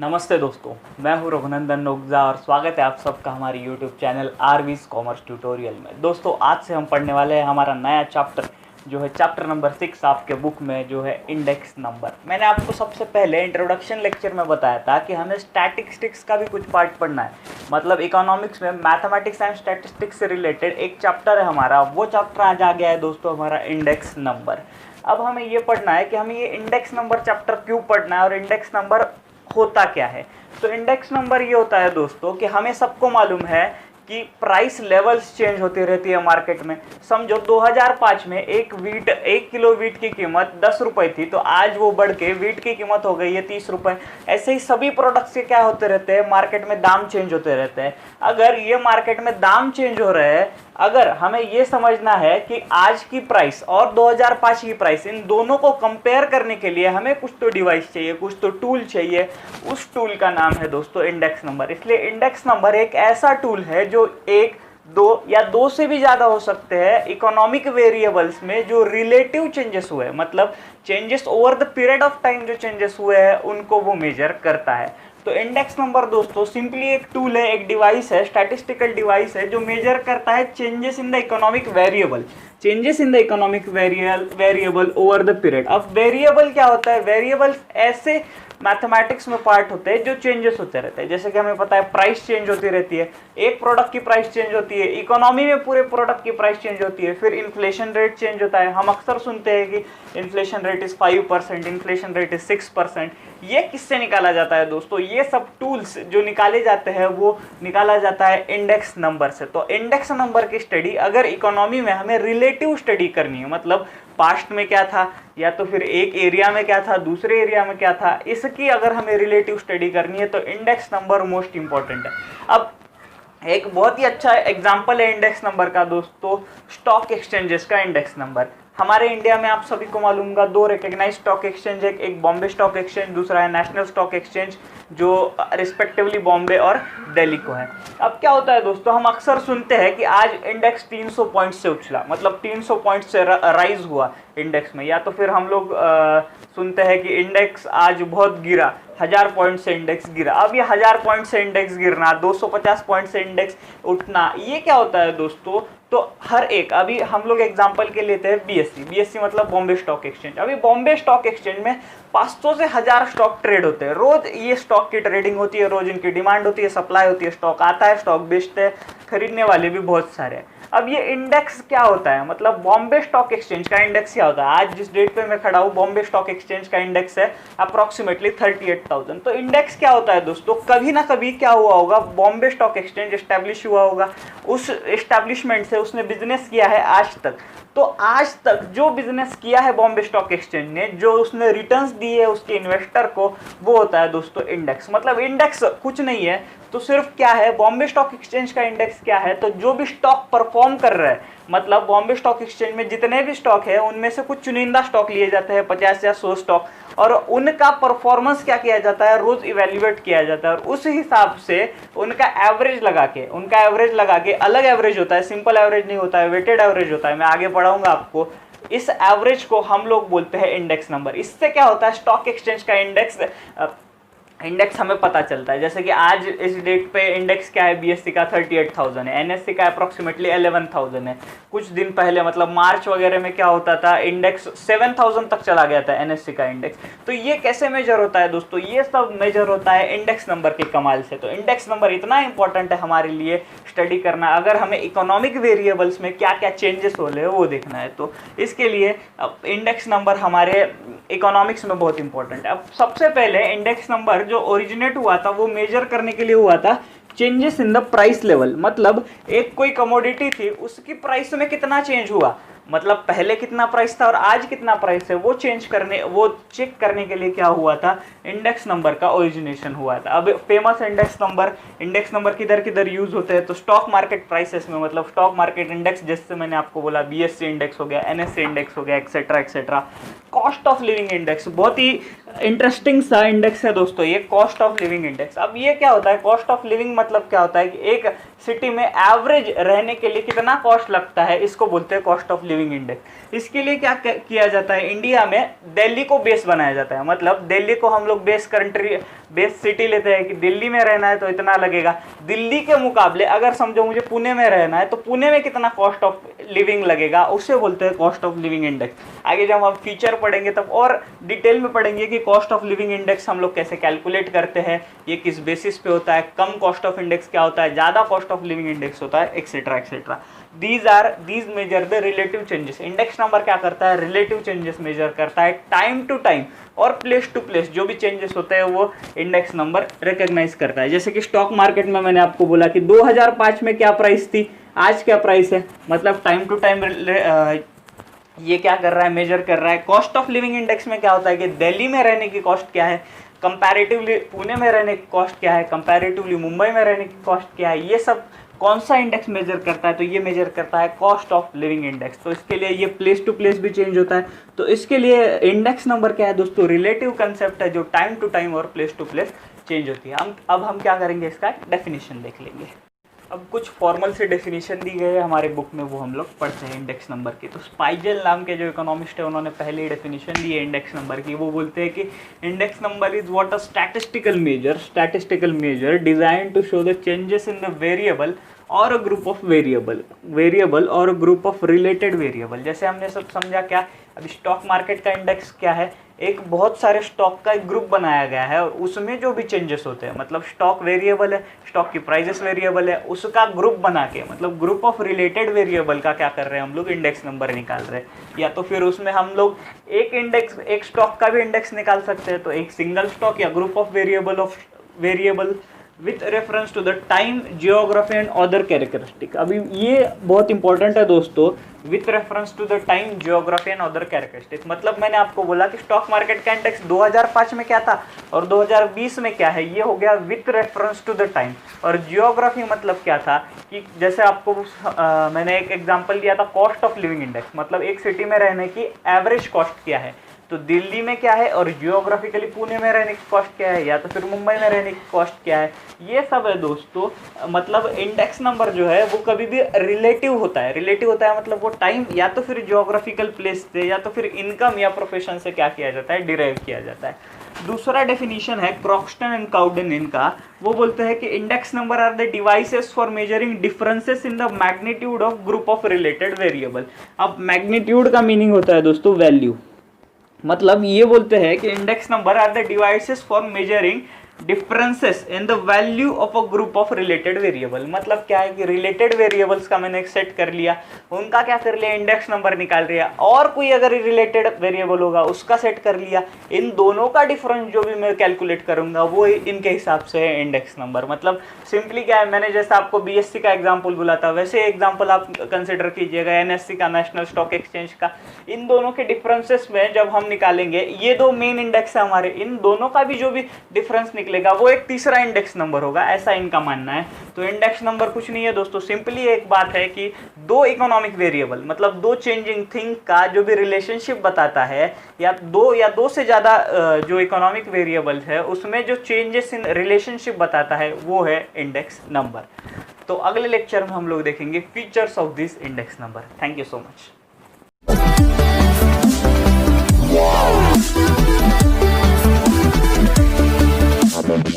नमस्ते दोस्तों, मैं हूं रघुनंदन नोगजा और स्वागत है आप सबका हमारे YouTube चैनल आरवीज कॉमर्स ट्यूटोरियल में। दोस्तों आज से हम पढ़ने वाले हैं हमारा नया चैप्टर जो है चैप्टर नंबर 6 आपके बुक में जो है इंडेक्स नंबर। मैंने आपको सबसे पहले इंट्रोडक्शन लेक्चर में बताया था कि हमें स्टैटिस्टिक्स का भी कुछ पार्ट पढ़ना है। मतलब इकोनॉमिक्स में मैथमेटिक्स एंड स्टैटिस्टिक्स से रिलेटेड एक चैप्टर है हमारा, वो चैप्टर आज आ गया है दोस्तों हमारा इंडेक्स नंबर। अब हमें ये पढ़ना है कि हमें ये इंडेक्स नंबर चैप्टर क्यों पढ़ना है और इंडेक्स नंबर होता क्या है। तो इंडेक्स नंबर ये होता है दोस्तों कि हमें सबको मालूम है कि प्राइस लेवल्स चेंज होती रहती है मार्केट में। समझो 2005 में एक किलो वीट की कीमत 10 रुपए थी, तो आज वो बढ़ के वीट की कीमत हो गई है 30 रुपए। ऐसे ही सभी प्रोडक्ट्स के क्या होते रहते हैं, मार्केट में दाम चेंज होते रहते हैं। अगर ये मार्केट में दाम चेंज हो रहे हैं, अगर हमें ये समझना है कि आज की प्राइस और 2005 की प्राइस, इन दोनों को कंपेयर करने के लिए हमें कुछ तो डिवाइस चाहिए, कुछ तो टूल चाहिए। उस टूल का नाम है दोस्तों इंडेक्स नंबर। इसलिए इंडेक्स नंबर एक ऐसा टूल है जो एक, दो या दो से भी ज़्यादा हो सकते हैं इकोनॉमिक वेरिएबल्स में जो रिलेटिव चेंजेस हुए, मतलब changes over the period of time जो चेंजेस हुए हैं उनको वो मेजर करता है। तो इंडेक्स नंबर दोस्तों सिंपली एक टूल है, एक डिवाइस है, स्टैटिस्टिकल डिवाइस है जो मेजर करता है changes in the economic variable, changes in the economic variable over the period. अब वेरिएबल क्या होता है? वेरिएबल्स ऐसे मैथमेटिक्स में पार्ट होते हैं जो चेंजेस होते रहते हैं। जैसे कि हमें पता है प्राइस चेंज होती रहती है, एक प्रोडक्ट की प्राइस चेंज होती है, इकोनॉमी में पूरे प्रोडक्ट की प्राइस चेंज होती है, फिर इन्फ्लेशन रेट चेंज होता है। हम अक्सर सुनते हैं कि inflation rate is 5%, inflation rate is 6%। ये किससे निकाला जाता है दोस्तों? ये सब टूल्स जो निकाले जाते हैं वो निकाला जाता है इंडेक्स नंबर से। तो इंडेक्स नंबर की स्टडी अगर इकोनॉमी में हमें रिलेटिव स्टडी करनी है, मतलब पास्ट में क्या था या तो फिर एक एरिया में क्या था, दूसरे एरिया में क्या था, इसकी अगर हमें रिलेटिव स्टडी करनी है तो इंडेक्स नंबर मोस्ट इंपॉर्टेंट है। अब एक बहुत ही अच्छा एग्जांपल है इंडेक्स नंबर का दोस्तों, स्टॉक एक्सचेंजेस का इंडेक्स नंबर। हमारे इंडिया में आप सभी को मालूम होगा दो रिकग्नाइज्ड स्टॉक एक्सचेंज है, एक बॉम्बे स्टॉक एक्सचेंज, दूसरा है नेशनल स्टॉक एक्सचेंज जो रिस्पेक्टिवली बॉम्बे और दिल्ली को है। अब क्या होता है दोस्तों, हम अक्सर सुनते हैं कि आज इंडेक्स 300 पॉइंट से उछला, मतलब 300 पॉइंट से राइज हुआ इंडेक्स में, या तो फिर हम लोग सुनते हैं कि इंडेक्स आज बहुत गिरा, 1000 पॉइंट से इंडेक्स गिरा। अब ये 1000 पॉइंट से इंडेक्स गिरना, 250 पॉइंट से इंडेक्स उठना, ये क्या होता है दोस्तों? तो हर एक, अभी हम लोग एग्जांपल के लेते हैं बीएससी मतलब बॉम्बे स्टॉक एक्सचेंज। अभी बॉम्बे स्टॉक एक्सचेंज में 500 से 1000 स्टॉक ट्रेड होते हैं रोज। ये स्टॉक की ट्रेडिंग होती है, रोज इनकी डिमांड होती है, सप्लाई होती है, स्टॉक आता है, स्टॉक बेचते हैं, खरीदने वाले भी बहुत सारे हैं। अब ये इंडेक्स क्या होता है, मतलब बॉम्बे स्टॉक एक्सचेंज का इंडेक्स क्या होता है? आज जिस डेट पे मैं खड़ा हूँ बॉम्बे स्टॉक एक्सचेंज का इंडेक्स है अप्रॉक्सीमेटली 38,000। तो इंडेक्स क्या होता है दोस्तों? कभी ना कभी क्या हुआ होगा, बॉम्बे स्टॉक एक्सचेंज एस्टैब्लिश हुआ होगा, उस एस्टैब्लिशमेंट से उसने बिजनेस किया है आज तक। तो आज तक जो बिजनेस किया है बॉम्बे स्टॉक एक्सचेंज ने, जो उसने रिटर्न्स दिए है उसके इन्वेस्टर को, वो होता है दोस्तों इंडेक्स। मतलब इंडेक्स कुछ नहीं है, तो सिर्फ क्या है, बॉम्बे स्टॉक एक्सचेंज का इंडेक्स क्या है, तो जो भी स्टॉक परफॉर्म कर रहा है, मतलब बॉम्बे स्टॉक एक्सचेंज में जितने भी स्टॉक है उनमें से कुछ चुनिंदा स्टॉक लिए जाते हैं, 50 या 100 स्टॉक, और उनका परफॉर्मेंस क्या किया जाता है, रोज इवेल्युएट किया जाता है, और उस हिसाब से उनका एवरेज लगा के अलग एवरेज होता है, सिंपल एवरेज नहीं होता है, वेटेड एवरेज होता है। मैं आगे पढ़ाऊंगा आपको। इस एवरेज को हम लोग बोलते हैं इंडेक्स नंबर। इससे क्या होता है, स्टॉक एक्सचेंज का इंडेक्स हमें पता चलता है। जैसे कि आज इस डेट पे इंडेक्स क्या है, बीएससी का 38,000 है, एनएससी का अप्रॉक्सीमेटली 11,000 है। कुछ दिन पहले मतलब मार्च वगैरह में क्या होता था, इंडेक्स 7,000 तक चला गया था एनएससी का इंडेक्स। तो ये कैसे मेजर होता है दोस्तों? ये सब मेजर होता है इंडेक्स नंबर के कमाल से। तो इंडेक्स नंबर इतना इंपॉर्टेंट है हमारे लिए स्टडी करना, अगर हमें इकोनॉमिक वेरिएबल्स में क्या क्या चेंजेस हो रहे हैं वो देखना है, तो इसके लिए इंडेक्स नंबर हमारे इकोनॉमिक्स में बहुत इंपॉर्टेंट है। अब सबसे पहले इंडेक्स नंबर जो ओरिजिनेट हुआ था वो मेजर करने के लिए हुआ था changes in the price level. मतलब एक कोई कमोडिटी थी, उसकी प्राइस में कितना चेंज हुआ, मतलब पहले कितना प्राइस था और आज कितना प्राइस है, वो चेक करने के लिए क्या हुआ था, इंडेक्स नंबर का ओरिजिनेशन हुआ था। अब फेमस इंडेक्स नंबर किधर किधर यूज होते हैं, तो स्टॉक मार्केट प्राइसेस में, मतलब स्टॉक मार्केट इंडेक्स, जैसे मैंने आपको बोला बीएससी इंडेक्स हो गया, एनएससी इंडेक्स हो गया, etcetera etcetera. Cost of living index बहुत ही इंटरेस्टिंग सा इंडेक्स है दोस्तों ये, कॉस्ट ऑफ लिविंग इंडेक्स। अब ये क्या होता है, कॉस्ट ऑफ लिविंग मतलब क्या होता है कि एक सिटी में एवरेज रहने के लिए कितना कॉस्ट लगता है, इसको बोलते हैं कॉस्ट ऑफ लिविंग इंडेक्स। इसके लिए क्या किया जाता है, इंडिया में दिल्ली को बेस बनाया जाता है, मतलब दिल्ली को हम लोग बेस सिटी लेते हैं कि दिल्ली में रहना है तो इतना लगेगा, दिल्ली के मुकाबले अगर समझो मुझे पुणे में रहना है तो पुणे में कितना कॉस्ट ऑफ लिविंग लगेगा, उससे बोलते हैं कॉस्ट ऑफ लिविंग इंडेक्स। आगे जब हम फीचर पढ़ेंगे तब और डिटेल में पढ़ेंगे कि कॉस्ट ऑफ लिविंग इंडेक्स हम लोग कैसे कैलकुलेट करते हैं, ये किस बेसिस पे होता है, कम कॉस्ट ऑफ इंडेक्स क्या होता है, ज़्यादा कॉस्ट ऑफ लिविंग इंडेक्स होता है, etcetera etcetera. These measure the relative changes. Index number क्या करता है, रिलेटिव चेंजेस मेजर करता है, टाइम टू टाइम और प्लेस टू प्लेस जो भी चेंजेस होते हैं वो इंडेक्स नंबर रिकॉग्नाइज करता है। जैसे कि स्टॉक मार्केट में मैंने आपको बोला कि 2005 में क्या प्राइस थी, आज क्या प्राइस है, मतलब टाइम टू टाइम ये क्या कर रहा है, मेजर कर रहा है। कॉस्ट ऑफ लिविंग इंडेक्स में क्या होता है कि दिल्ली में रहने की कॉस्ट क्या है, कंपैरेटिवली पुणे में रहने की कॉस्ट क्या है, कंपैरेटिवली मुंबई में रहने की कॉस्ट क्या है, ये सब कौन सा इंडेक्स मेजर करता है, तो ये मेजर करता है कॉस्ट ऑफ लिविंग इंडेक्स। तो इसके लिए ये प्लेस टू प्लेस भी चेंज होता है, तो इसके लिए इंडेक्स नंबर क्या है दोस्तों, रिलेटिव कंसेप्ट है जो टाइम टू टाइम और प्लेस टू प्लेस चेंज होती है। अब हम क्या करेंगे, इसका डेफिनेशन देख लेंगे। अब कुछ फॉर्मल से डेफिनेशन दी गई है हमारे बुक में, वो हम लोग पढ़ते हैं इंडेक्स नंबर की। तो स्पाइजल नाम के जो इकोनॉमिस्ट है उन्होंने पहले ही डेफिनेशन दी है इंडेक्स नंबर की। वो बोलते हैं कि index number is what a statistical measure design to show the changes in the variable or a group of variable or a group of related variable. जैसे हमने सब समझा क्या, अभी स्टॉक मार्केट का इंडेक्स क्या है, एक बहुत सारे स्टॉक का एक ग्रुप बनाया गया है और उसमें जो भी चेंजेस होते हैं, मतलब स्टॉक वेरिएबल है, स्टॉक की प्राइसेस वेरिएबल है, उसका ग्रुप बना के, मतलब ग्रुप ऑफ रिलेटेड वेरिएबल का क्या कर रहे हैं हम लोग, इंडेक्स नंबर निकाल रहे हैं। या तो फिर उसमें हम लोग एक स्टॉक का भी इंडेक्स निकाल सकते हैं, तो एक सिंगल स्टॉक या group of variable with reference to the time, geography and other characteristic. अभी ये बहुत इंपॉर्टेंट है दोस्तों, with reference to the time, geography and other characteristic. मतलब मैंने आपको बोला कि स्टॉक मार्केट का इंडेक्स 2005 में क्या था और 2020 में क्या है, ये हो गया with reference to the time. और जियोग्राफी मतलब क्या था कि जैसे आपको मैंने एक एग्जांपल दिया था कॉस्ट ऑफ लिविंग इंडेक्स, मतलब एक सिटी में रहने की एवरेज कॉस्ट क्या है, तो दिल्ली में क्या है, और जियोग्राफिकली पुणे में रहने की कॉस्ट क्या है, या तो फिर मुंबई में रहने की कॉस्ट क्या है, ये सब है दोस्तों। मतलब इंडेक्स नंबर जो है वो कभी भी रिलेटिव होता है, मतलब वो टाइम या तो फिर जियोग्राफिकल प्लेस से या तो फिर इनकम या प्रोफेशन से क्या किया जाता है, डिराइव किया जाता है। दूसरा डेफिनेशन है क्रॉक्सटन एंड काउडेन इनका, वो बोलते हैं कि index number are the devices for measuring differences in the magnitude of group of related variable. अब मैग्नीट्यूड का मीनिंग होता है दोस्तों वैल्यू, मतलब ये बोलते हैं कि index number are the devices for measuring differences in the value of a group of related variable. मतलब क्या है कि रिलेटेड वेरिएबल्स का मैंने एक सेट कर लिया, उनका क्या कर लिया, इंडेक्स नंबर निकाल लिया, और कोई अगर रिलेटेड वेरिएबल होगा उसका सेट कर लिया, इन दोनों का डिफरेंस जो भी मैं कैलकुलेट करूंगा वो इनके हिसाब से है इंडेक्स नंबर। मतलब सिंपली क्या है, मैंने जैसा आपको बीएससी का एग्जाम्पल बोला था वैसे एग्जाम्पल आप कंसिडर कीजिएगा एनएससी का, नेशनल स्टॉक एक्सचेंज का। इन दोनों के डिफरेंसेस में जब हम निकालेंगे, ये दो मेन इंडेक्स है हमारे, इन दोनों का भी जो भी डिफरेंस निकलेगा वो एक तीसरा इंडेक्स नंबर होगा, ऐसा इनका मानना है। तो इंडेक्स नंबर कुछ नहीं है दोस्तों, सिंपली एक बात है कि दो इकोनॉमिक वेरिएबल, मतलब दो चेंजिंग थिंग का जो भी रिलेशनशिप बताता है, या दो से ज़्यादा जो इकोनॉमिक वेरिएबल है उसमें जो चेंजेस इन रिलेशनशिप बताता है वो है इंडेक्स नंबर। तो अगले लेक्चर में हम लोग देखेंगे features of this index number. Thank you so much.